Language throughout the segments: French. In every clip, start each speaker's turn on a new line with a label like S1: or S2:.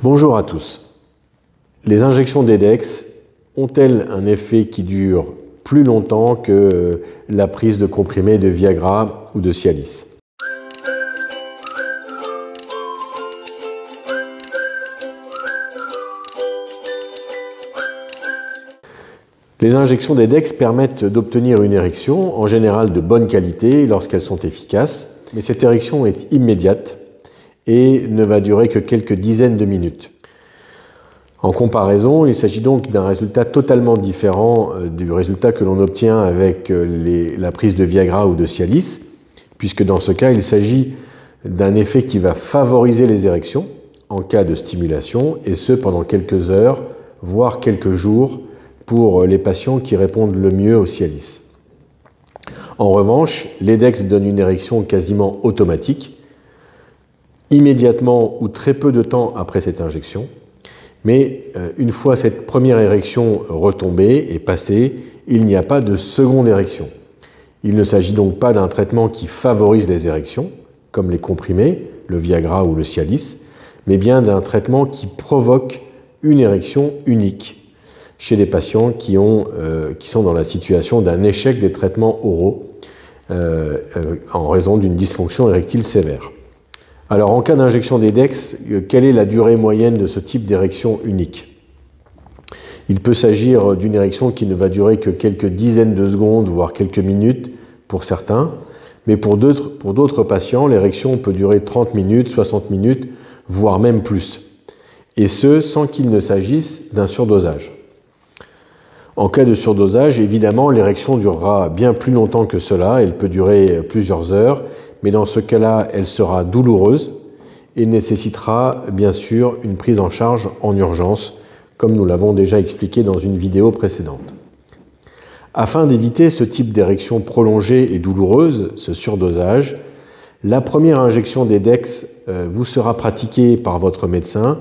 S1: Bonjour à tous. Les injections d'EDEX ont-elles un effet qui dure plus longtemps que la prise de comprimés de Viagra ou de Cialis? Les injections d'EDEX permettent d'obtenir une érection, en général de bonne qualité lorsqu'elles sont efficaces, mais cette érection est immédiate et ne va durer que quelques dizaines de minutes. En comparaison, il s'agit donc d'un résultat totalement différent du résultat que l'on obtient avec la prise de Viagra ou de Cialis, puisque dans ce cas, il s'agit d'un effet qui va favoriser les érections en cas de stimulation, et ce pendant quelques heures, voire quelques jours, pour les patients qui répondent le mieux au Cialis. En revanche, l'EDEX donne une érection quasiment automatique, immédiatement ou très peu de temps après cette injection, mais une fois cette première érection retombée et passée, il n'y a pas de seconde érection. Il ne s'agit donc pas d'un traitement qui favorise les érections, comme les comprimés, le Viagra ou le Cialis, mais bien d'un traitement qui provoque une érection unique chez des patients qui sont dans la situation d'un échec des traitements oraux en raison d'une dysfonction érectile sévère. Alors, en cas d'injection d'EDEX, quelle est la durée moyenne de ce type d'érection unique? Il peut s'agir d'une érection qui ne va durer que quelques dizaines de secondes, voire quelques minutes pour certains, mais pour d'autres patients, l'érection peut durer 30 minutes, 60 minutes, voire même plus, et ce, sans qu'il ne s'agisse d'un surdosage. En cas de surdosage, évidemment, l'érection durera bien plus longtemps que cela, elle peut durer plusieurs heures, mais dans ce cas-là, elle sera douloureuse et nécessitera bien sûr une prise en charge en urgence, comme nous l'avons déjà expliqué dans une vidéo précédente. Afin d'éviter ce type d'érection prolongée et douloureuse, ce surdosage, la première injection d'EDEX vous sera pratiquée par votre médecin,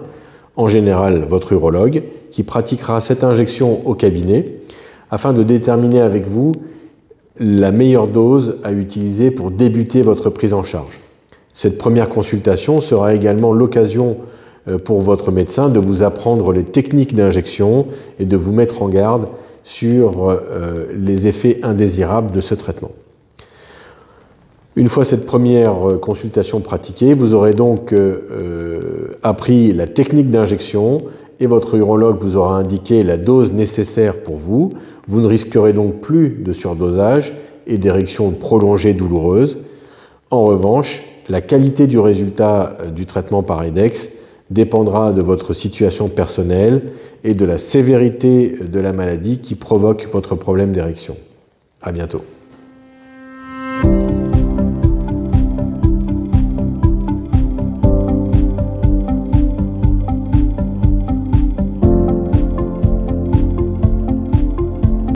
S1: en général votre urologue, qui pratiquera cette injection au cabinet afin de déterminer avec vous la meilleure dose à utiliser pour débuter votre prise en charge. Cette première consultation sera également l'occasion pour votre médecin de vous apprendre les techniques d'injection et de vous mettre en garde sur les effets indésirables de ce traitement. Une fois cette première consultation pratiquée, vous aurez donc appris la technique d'injection et votre urologue vous aura indiqué la dose nécessaire pour vous. Vous ne risquerez donc plus de surdosage et d'érections prolongées douloureuses. En revanche, la qualité du résultat du traitement par EDEX dépendra de votre situation personnelle et de la sévérité de la maladie qui provoque votre problème d'érection. À bientôt.